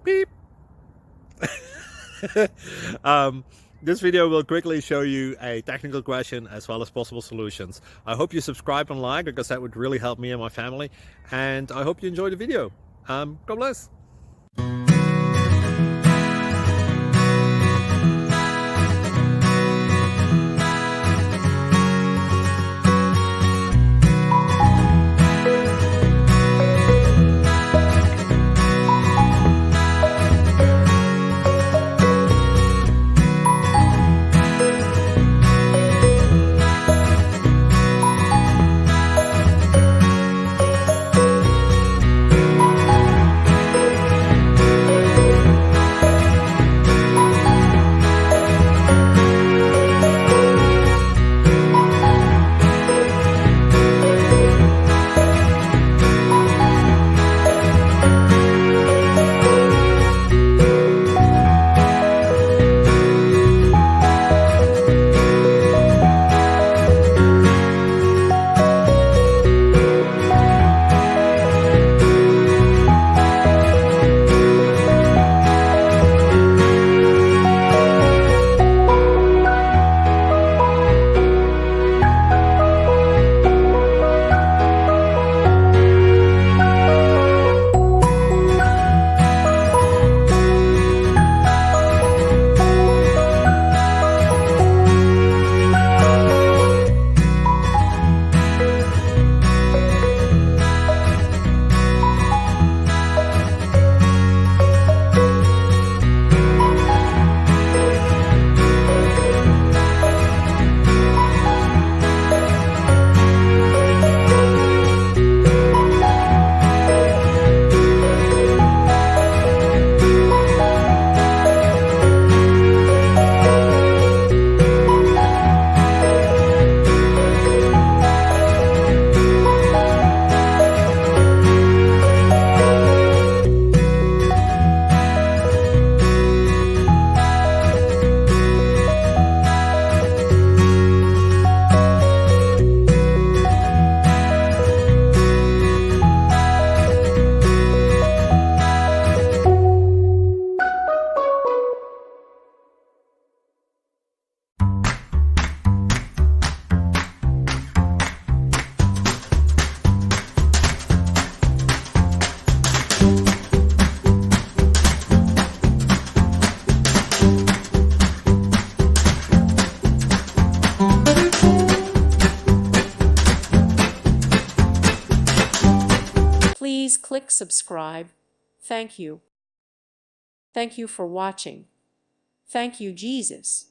Beep. This video will quickly show you a technical question as well as possible solutions. I hope you subscribe and like, because that would really help me and my family. And I hope you enjoy the video. God bless. Please click subscribe. Thank you. Thank you for watching. Thank you, Jesus.